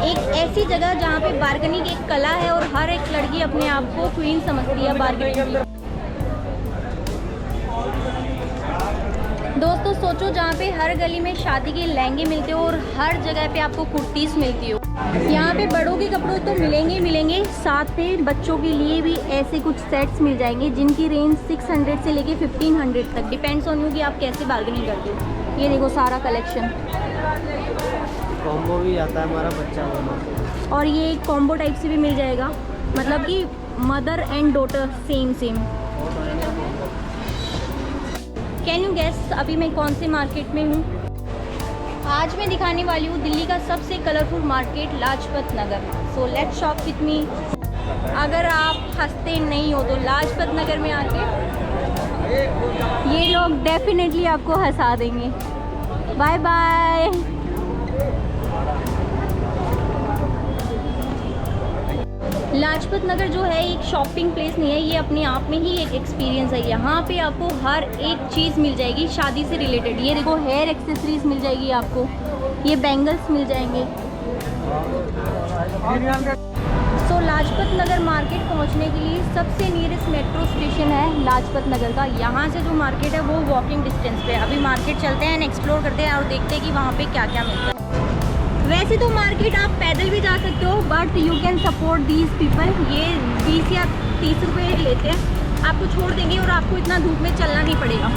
एक ऐसी जगह जहाँ पे बार्गेनिंग एक कला है और हर एक लड़की अपने आप को क्वीन समझती है बार्गेनिंग की। दोस्तों सोचो, जहाँ पे हर गली में शादी के लहंगे मिलते हो और हर जगह पे आपको कुर्तीज़ मिलती हो, यहाँ पे बड़ों के कपड़े तो मिलेंगे ही मिलेंगे, साथ में बच्चों के लिए भी ऐसे कुछ सेट्स मिल जाएंगे जिनकी रेंज 600 से लेके 1500 तक, डिपेंड्स ऑन यू कि आप कैसे बार्गेनिंग करते हो। ये देखो सारा कलेक्शन, कॉम्बो भी आता है हमारा बच्चा वाला, और ये एक कॉम्बो टाइप से भी मिल जाएगा, मतलब कि mother and daughter same. Can you guess अभी मैं कौन से मार्केट में हूँ? आज मैं दिखाने वाली हूँ दिल्ली का सबसे colourful market Lajpat Nagar. So let's shop with me. अगर आप हंसते नहीं हो तो लाजपत नगर में आके ये लोग डेफिनेटली आपको हंसा देंगे। Bye bye. लाजपत नगर जो है एक शॉपिंग प्लेस नहीं है, ये अपने आप में ही एक एक्सपीरियंस है। यहाँ पे आपको हर एक चीज़ मिल जाएगी शादी से रिलेटेड। ये देखो हेयर एक्सेसरीज मिल जाएगी आपको, ये बैंगल्स मिल जाएंगे। सो लाजपत नगर मार्केट पहुँचने के लिए सबसे नियरेस्ट मेट्रो स्टेशन है लाजपत नगर का। यहाँ से जो मार्केट है वो वॉकिंग डिस्टेंस पे है। अभी मार्केट चलते हैं एंड एक्सप्लोर करते हैं और देखते हैं कि वहाँ पे क्या क्या मिलता है। वैसे तो मार्केट आप पैदल भी जा सकते हो, but you can support these people. ये 20 या 30 रुपये लेते हैं, आपको छोड़ देंगे और आपको इतना धूप में चलना नहीं पड़ेगा।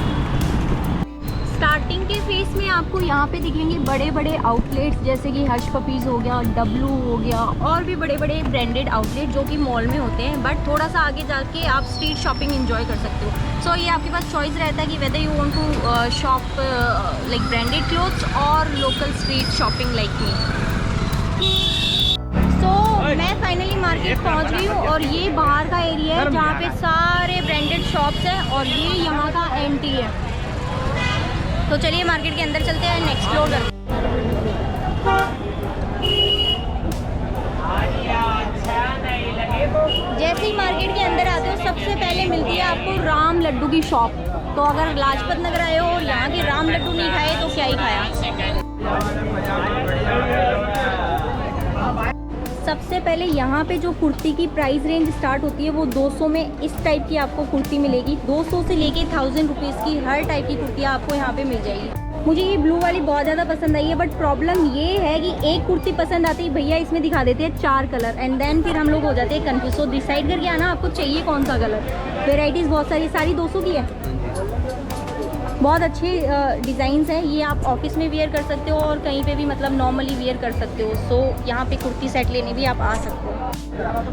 स्टार्टिंग के फेस में आपको यहाँ पे दिखेंगे बड़े बड़े आउटलेट्स, जैसे कि हश पपीज़ हो गया, डब्लू हो गया, और भी बड़े बड़े ब्रांडेड आउटलेट जो कि मॉल में होते हैं। बट थोड़ा सा आगे जाके आप स्ट्रीट शॉपिंग एंजॉय कर सकते हो। सो ये आपके पास चॉइस रहता है कि whether you want to shop like branded clothes और local street shopping like me. So मैं फाइनली मार्केट पहुंच गई हूँ और ये बाहर का एरिया है जहाँ पे सारे ब्रांडेड शॉप्स हैं और ये यहाँ का एंट्री है। तो चलिए मार्केट के अंदर चलते हैं एंड एक्सप्लोर करते हैं। जैसे ही मार्केट के अंदर आते हो सबसे पहले मिलती है आपको राम लड्डू की शॉप। तो अगर लाजपत नगर आए हो और यहाँ के राम लड्डू नहीं खाए तो क्या ही खाया। सबसे पहले यहाँ पे जो कुर्ती की प्राइस रेंज स्टार्ट होती है वो 200 में इस टाइप की आपको कुर्ती मिलेगी। 200 से लेके 1000 रुपीज़ की हर टाइप की कुर्तियाँ आपको यहाँ पे मिल जाएगी। मुझे ये ब्लू वाली बहुत ज़्यादा पसंद आई है, बट प्रॉब्लम ये है कि एक कुर्ती पसंद आती है, भैया इसमें दिखा देते हैं 4 कलर एंड देन फिर हम लोग हो जाते हैं कन्फ्यूज। सो डिसाइड करके आना आपको चाहिए कौन सा कलर। वेराइटीज़ बहुत सारी 200 की है, बहुत अच्छे डिज़ाइंस हैं। ये आप ऑफिस में वेयर कर सकते हो और कहीं पे भी मतलब नॉर्मली वेयर कर सकते हो। सो यहाँ पे कुर्ती सेट लेने भी आप आ सकते हो।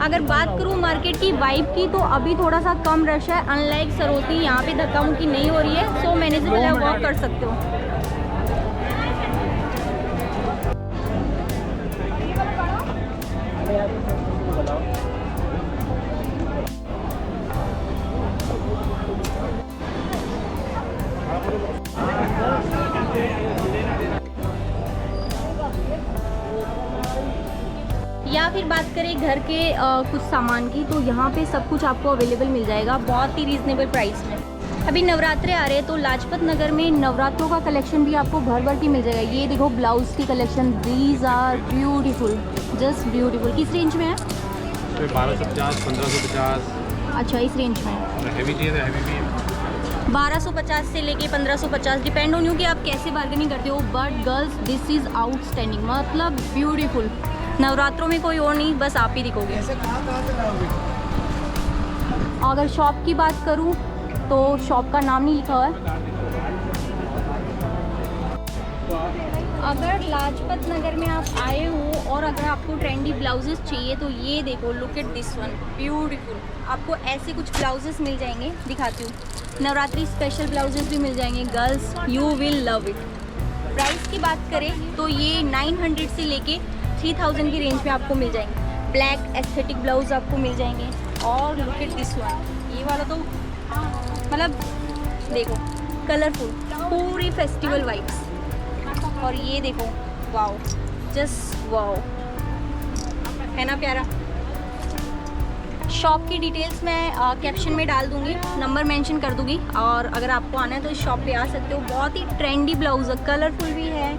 अगर बात करूँ मार्केट की वाइब की तो अभी थोड़ा सा कम रश है, अनलाइक सरोजनी यहाँ पे धक्का मुक्की नहीं हो रही है। सो मैनेजेबल है, वॉक कर सकते हो। या फिर बात करें घर के कुछ सामान की तो यहाँ पे सब कुछ आपको अवेलेबल मिल जाएगा बहुत ही रीज़नेबल प्राइस में। अभी नवरात्रे आ रहे हैं तो लाजपत नगर में नवरात्रों का कलेक्शन भी आपको भर भर के मिल जाएगा। ये देखो ब्लाउज की collection, these are beautiful, just beautiful. किस रेंज में है? 1250, 1550। अच्छा इस रेंज में है। हैवी चाहिए तो हैवी भी है। 1250 से लेके 1550, डिपेंड ऑन यू कि आप कैसे बार्गेनिंग करते हो। But girls this is outstanding, मतलब ब्यूटीफुल। नवरात्रों में कोई और नहीं, बस आप ही दिखोगे। अगर शॉप की बात करूं तो शॉप का नाम नहीं लिखा हुआ है। अगर लाजपत नगर में आप आए हो और अगर आपको ट्रेंडी ब्लाउजेस चाहिए तो ये देखो, look at this one, beautiful. आपको ऐसे कुछ ब्लाउजेस मिल जाएंगे, दिखाती हूँ। नवरात्रि स्पेशल ब्लाउजेस भी मिल जाएंगे girls, you will love it. Price की बात करें तो ये 900 से लेके 3000 की रेंज में आपको मिल जाएंगे। ब्लैक एस्थेटिक ब्लाउज आपको मिल जाएंगे। और लुक एट दिस वन, ये वाला तो मतलब देखो कलरफुल, पूरी फेस्टिवल वाइब्स। और ये देखो वाओ, जस्ट वाओ, है ना प्यारा। शॉप की डिटेल्स मैं कैप्शन में डाल दूंगी, नंबर मेंशन कर दूंगी। और अगर आपको आना है तो इस शॉप पे आ सकते हो। बहुत ही ट्रेंडी ब्लाउज है, कलरफुल भी है,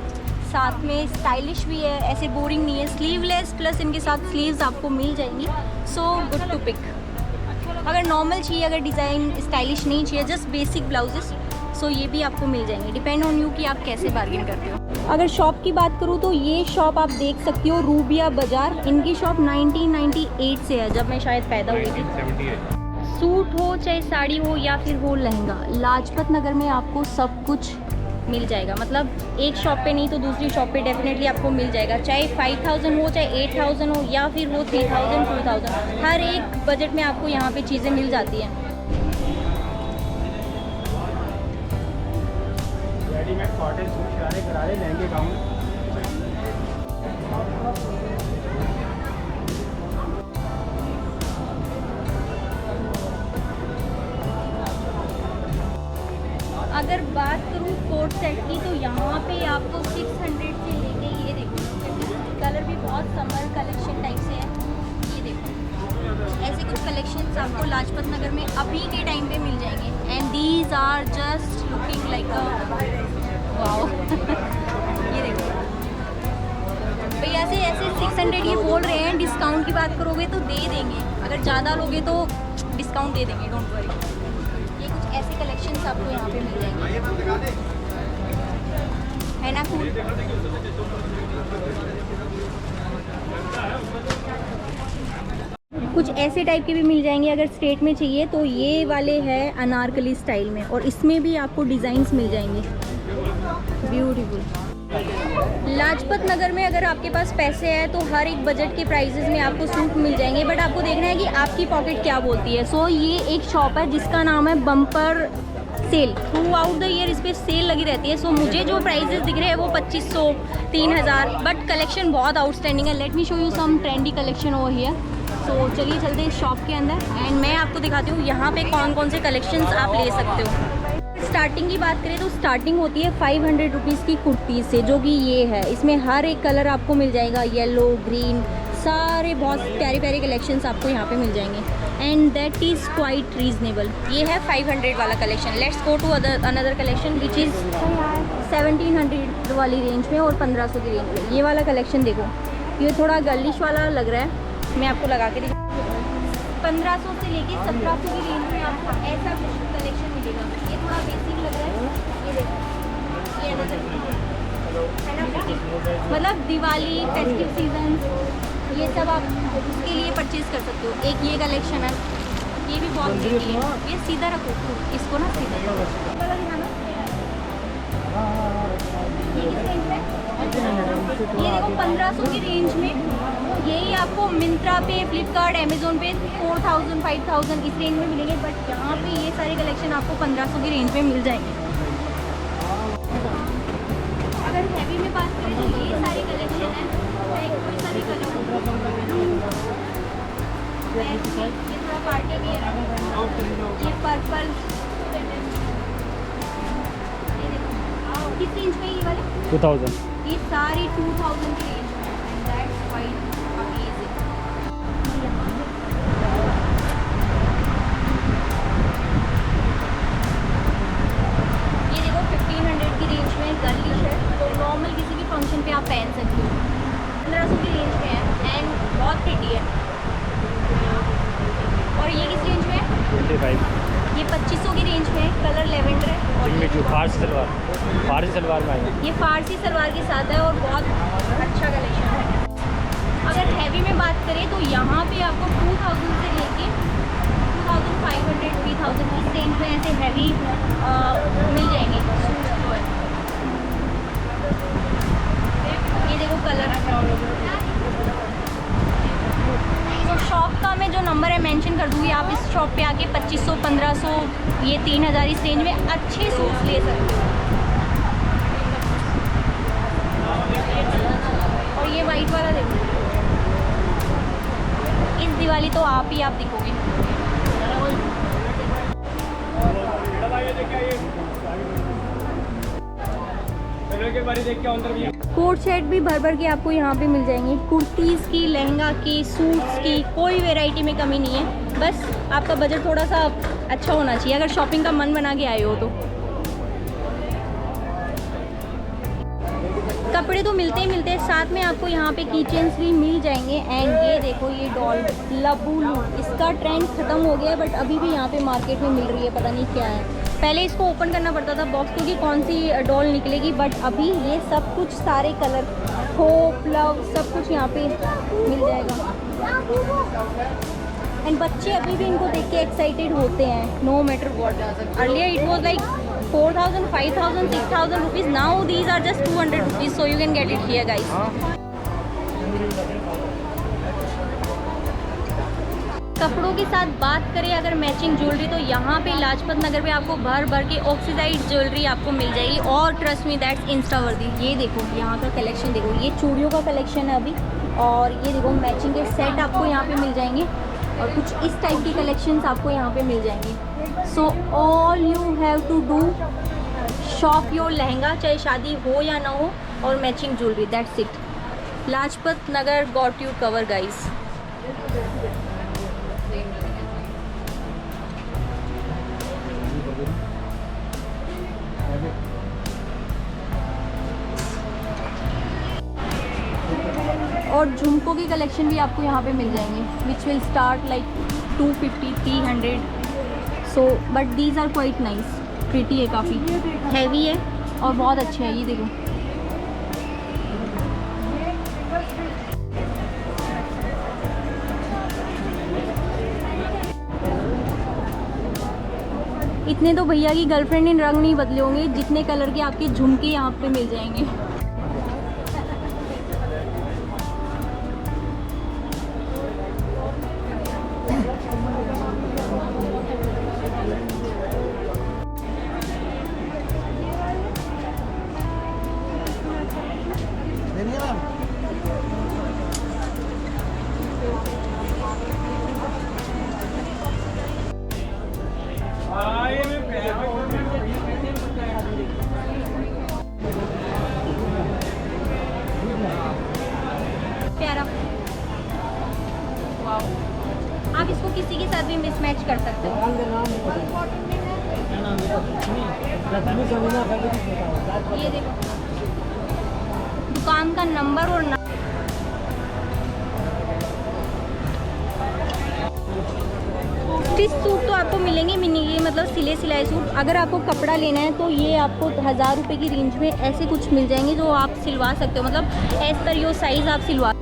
साथ में स्टाइलिश भी है, ऐसे बोरिंग नहीं है, स्लीवलेस प्लस इनके साथ स्लीव्स आपको मिल जाएंगी। So good to pick. अगर नॉर्मल चाहिए, अगर डिज़ाइन स्टाइलिश नहीं चाहिए, जस्ट बेसिक ब्लाउजेस, सो ये भी आपको मिल जाएंगे। डिपेंड ऑन यू कि आप कैसे बार्गेन करते हो। अगर शॉप की बात करूँ तो ये शॉप आप देख सकती हो, रूबिया बाज़ार। इनकी शॉप 1998 से है, जब मैं शायद पैदा हुई थी। 1978। सूट हो चाहे साड़ी हो या फिर हो लहंगा, लाजपत नगर में आपको सब कुछ मिल जाएगा। मतलब एक शॉप पे नहीं तो दूसरी शॉप पे डेफिनेटली आपको मिल जाएगा। चाहे 5000 हो, चाहे 8000 हो, या फिर वो 3000 2000, हर एक बजट में आपको यहाँ पे चीज़ें मिल जाती हैं। रेडीमेड कॉटन सूट, शरारे, गरारे, लहंगे, गाउन। अगर बात करूँ कोट सेट की तो यहाँ पे आपको 600 से लेके, ये देखो कलर भी बहुत समर कलेक्शन टाइप से है। ये देखो ऐसे कुछ कलेक्शंस आपको लाजपत नगर में अभी के टाइम पे मिल जाएंगे। And these are just looking like a wow. ये देखो भैया ऐसे ऐसे 600 ये बोल रहे हैं। डिस्काउंट की बात करोगे तो दे देंगे, अगर ज़्यादा लोगे तो डिस्काउंट दे देंगे, डोंट वरी। ऐसे कलेक्शंस आपको यहाँ पे मिल जाएंगे, है ना कूल। कुछ ऐसे टाइप के भी मिल जाएंगे अगर स्ट्रेट में चाहिए तो। ये वाले हैं अनारकली स्टाइल में, और इसमें भी आपको डिज़ाइंस मिल जाएंगे, ब्यूटीफुल। लाजपत नगर में अगर आपके पास पैसे हैं तो हर एक बजट के प्राइसेस में आपको सूट मिल जाएंगे, बट आपको देखना है कि आपकी पॉकेट क्या बोलती है। सो ये एक शॉप है जिसका नाम है bumper cell. Through out the year इस पर सेल लगी रहती है। सो मुझे जो प्राइसेस दिख रहे हैं वो 2500 3000, बट कलेक्शन बहुत आउटस्टैंडिंग है। Let me show you some trendy collection over here. So चलिए चलते हैं शॉप के अंदर एंड मैं आपको दिखाती हूँ यहाँ पे कौन कौन से कलेक्शंस आप ले सकते हो। स्टार्टिंग की बात करें तो स्टार्टिंग होती है 500 रुपीज़ की कुर्ती से, जो कि ये है। इसमें हर एक कलर आपको मिल जाएगा, येलो, ग्रीन, सारे बहुत प्यारे प्यारे कलेक्शंस आपको यहाँ पे मिल जाएंगे। And that is quite reasonable. ये है 500 वाला collection. Let's go to another collection which is 1700 वाली रेंज में और 1500 की रेंज में। ये वाला कलेक्शन देखो, ये थोड़ा गर्लिश वाला लग रहा है, मैं आपको लगा के दिखा। 1500 से लेके 1700 की रेंज में आपको ऐसा कुछ कलेक्शन मिलेगा। ये थोड़ा बेसिक लग रहा है, ये देखो, ये है ना, मतलब दिवाली, फेस्टिव सीजन, ये सब आप उसके लिए परचेज कर सकते हो। एक ये कलेक्शन है, ये भी बहुत बेसिक है। ये सीधा रखो इसको ना, सीधा वाला दिखाना। ये किस रेंज में? ये देखो 1500 की रेंज में यही आपको मिंत्रा पे, फ्लिपकार्ट, अमेजोन पे 4000 5000 इस रेंज में मिलेंगे, बट यहाँ पे ये सारे कलेक्शन आपको 1500 की रेंज में मिल जाएंगे। अगर हैवी में बात करें तो ये सारे कलेक्शन है, कोई सा भी कलर हो, ये थोड़ा पार्टी वियर है, ये पर्पल, ये देखो किस रेंज में ये वाले 2000। ये सारी 2000 की रेंज में, एंड दैट्स क्वाइट अमेजिंग। ये देखो 1500 की रेंज में गर्लिश है, तो नॉर्मल किसी भी फंक्शन पे आप पहन सकते हो। 1500 की रेंज में है एंड बहुत प्रिटी है। और ये किस रेंज में है? 25। ये 2500 की रेंज में है, कलर लेवेंडर है। और इनमें जो फारसी सलवार में आएगा, ये फारसी सलवार के साथ है और बहुत अच्छा कलेक्शन है। अगर हैवी में बात करें तो यहाँ पे आपको 2000 से लेके 2500 3000 की रेंज में ऐसे हैवी मिल जाएंगे सूट जो है। ये देखो कलर। तो शॉप का मैं जो नंबर है मेंशन कर दूँगी, आप इस शॉप पे आके 2500 1500 ये 3000 इस रेंज में अच्छे सूट्स ले सकते हो। और ये वाइट वाला देखो, इस दिवाली तो आप दिखोगे। कोट सेट भी भर भर के आपको यहाँ पे मिल जाएंगे। कुर्तीज़ की, लहंगा की, सूट्स की, कोई वैरायटी में कमी नहीं है। बस आपका बजट थोड़ा सा अच्छा होना चाहिए अगर शॉपिंग का मन बना के आए हो तो। कब कपड़े तो मिलते ही मिलते हैं, साथ में आपको यहाँ पे किचन्स भी मिल जाएंगे। एंड ये देखो ये डॉल लबूलू, इसका ट्रेंड ख़त्म हो गया है बट अभी भी यहाँ पे मार्केट में मिल रही है, पता नहीं क्या है। पहले इसको ओपन करना पड़ता था बॉक्स क्योंकि कौन सी डॉल निकलेगी, बट अभी ये सब कुछ सारे कलर होप लव सब कुछ यहाँ पे मिल जाएगा। एंड बच्चे अभी भी इनको देख के एक्साइटेड होते हैं, no matter what. Earlier it was like 4,000, 5,000, 6,000 rupees. Now these are just 200 rupees, so you can get it here, guys. कपड़ों के साथ बात करें अगर मैचिंग ज्वेलरी, तो यहाँ पे लाजपत नगर में आपको भर भर के ऑक्सीडाइज ज्वेलरी आपको मिल जाएगी और ट्रस्ट मी दैट्स इंस्टा वर्दी। ये देखो यहाँ का कलेक्शन देखो, ये चूड़ियों का कलेक्शन है अभी, और ये देखो मैचिंग के सेट आपको यहाँ पे मिल जाएंगे और कुछ इस टाइप की कलेक्शंस आपको यहाँ पे मिल जाएंगी। So all you have to do shop your lehenga, चाहे शादी हो या ना हो, और matching jewellery, that's it. Lajpat Nagar got you covered guys. और झुमकों की कलेक्शन भी आपको यहाँ पे मिल जाएंगे, which will start like 250, 300। So but these are quite nice, pretty है, काफ़ी हैवी है और बहुत अच्छे है। ये देखो इतने तो भैया की गर्लफ्रेंड ने रंग नहीं बदले होंगे जितने कलर के आपके झुमके यहाँ पे मिल जाएंगे। प्यारा, आप इसको किसी के साथ भी मिसमैच कर सकते हो। ये देखो दुकान का नंबर और स्टिच सूट तो आपको मिलेंगे मिनी, ये मतलब सिले सिलाए सूट। अगर आपको कपड़ा लेना है तो ये आपको 1000 रुपये की रेंज में ऐसे कुछ मिल जाएंगे जो आप सिलवा सकते हो, मतलब एज पर योर साइज़ आप सिलवा।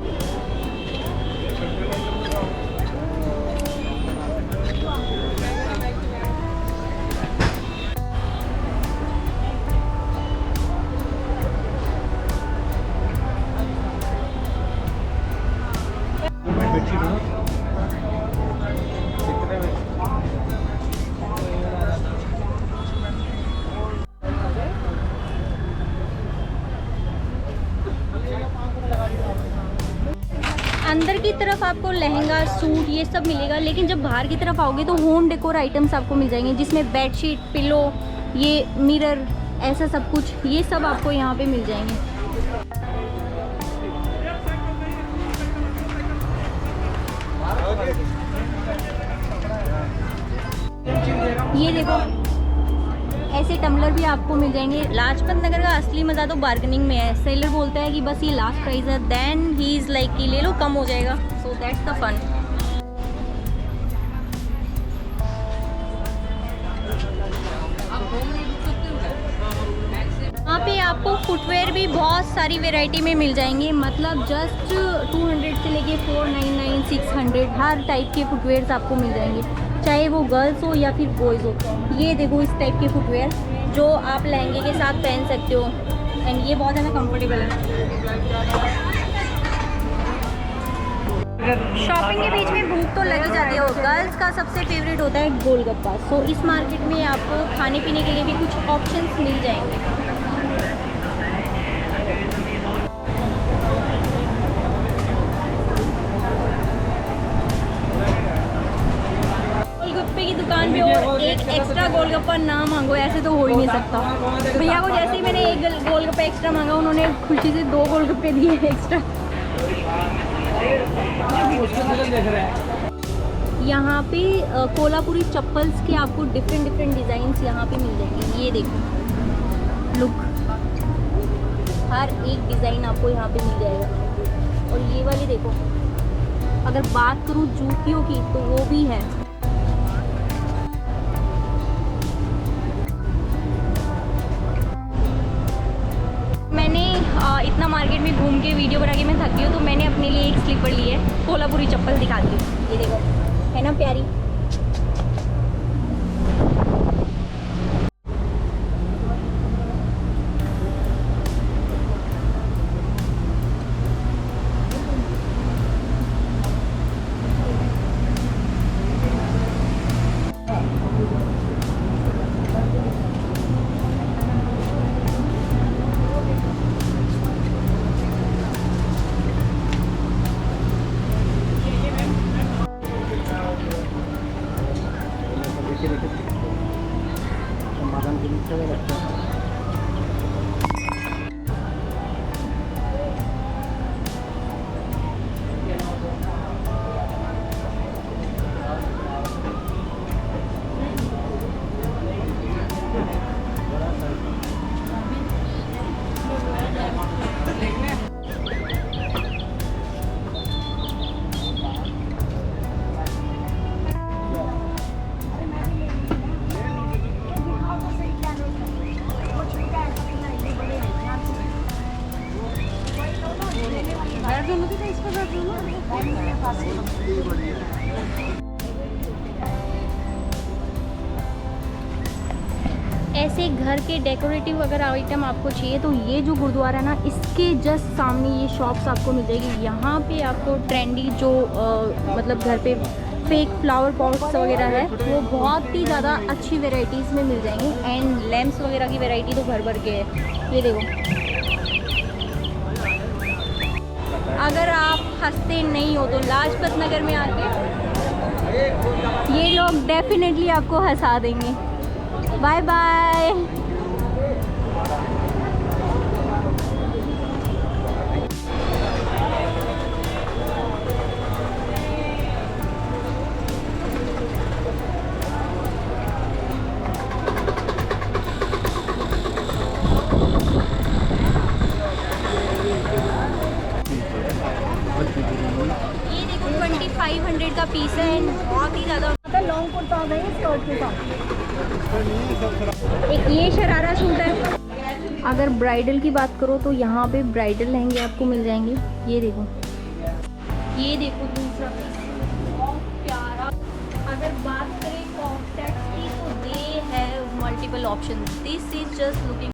अंदर की तरफ आपको लहंगा सूट ये सब मिलेगा, लेकिन जब बाहर की तरफ आओगे तो होम डेकोर आइटम्स आपको मिल जाएंगे, जिसमें बेडशीट, पिलो, ये मिरर, ऐसा सब कुछ, ये सब आपको यहाँ पे मिल जाएंगे। ये देखो ऐसे टम्बलर भी आपको मिल जाएंगे। लाजपत नगर का असली मज़ा तो बार्गेनिंग में है। सेलर बोलता है कि बस ये लास्ट प्राइस है, देन ही इज़ लाइक कि ले लो कम हो जाएगा, सो दैट्स द फन। यहाँ पे आपको फुटवेयर भी बहुत सारी वैरायटी में मिल जाएंगे, मतलब जस्ट 200 से लेके 499, 600 हर टाइप के फुटवेयर्स आपको मिल जाएंगे, चाहे वो गर्ल्स हो या फिर बॉयज़ हो। ये देखो इस टाइप के फुटवेयर जो आप लहंगे के साथ पहन सकते हो, एंड ये बहुत ज़्यादा कंफर्टेबल है। शॉपिंग के बीच में भूख तो लगी जाती है, गर्ल्स का सबसे फेवरेट होता है गोलगप्पा। सो इस मार्केट में आपको खाने पीने के लिए भी कुछ ऑप्शंस मिल जाएंगे। गोलगप्पे की दुकान पे और एक एक्स्ट्रा गोलगप्पा ना मांगो, ऐसे तो हो ही नहीं सकता। भैया को जैसे ही मैंने एक गोलगप्पा एक्स्ट्रा मांगा, उन्होंने खुशी से 2 गोलगप्पे दिए एक्स्ट्रा। यहाँ पे कोल्हापुरी चप्पल्स के आपको डिफरेंट डिजाइन्स यहाँ पे मिल जाएंगे। ये देखो लुक, हर एक डिज़ाइन आपको यहाँ पे मिल जाएगा। और ये वाली देखो, अगर बात करूँ जूतियों की तो वो भी है। मैंने इतना मार्केट में घूम के वीडियो बना के मैं थक गई हूँ, तो मैंने अपने लिए एक स्लीपर ली है। कोल्हापुरी चप्पल दिखाती हूँ, ये देखो, है ना प्यारी। ऐसे घर के डेकोरेटिव अगर आइटम आपको चाहिए तो ये जो गुरुद्वारा है ना, इसके जस्ट सामने ये शॉप्स आपको मिल जाएगी। यहाँ पे आपको ट्रेंडी जो मतलब घर पे फेक फ्लावर पॉट्स वगैरह है वो बहुत ही ज़्यादा अच्छी वेराइटीज़ में मिल जाएंगी। एंड लैम्प्स वगैरह की वैरायटी तो भर भर के है। ये देखो, अगर आप हंसते नहीं हो तो लाजपत नगर में आके ये लोग डेफिनेटली आपको हंसा देंगे। Bye bye. ये देखो 2500 का पीस है एंड बहुत ही ज़्यादा लॉन्ग कुर्ता हो गई स्कर्ट के साथ। एक ये शरारा सूट है। अगर ब्राइडल की बात करो तो यहाँ पे ब्राइडल लहंगे आपको मिल जाएंगे। ये देखो दूसरा पीस बहुत प्यारा। अगर बात करें कॉट सेट्स की तो दे है multiple option. This is just looking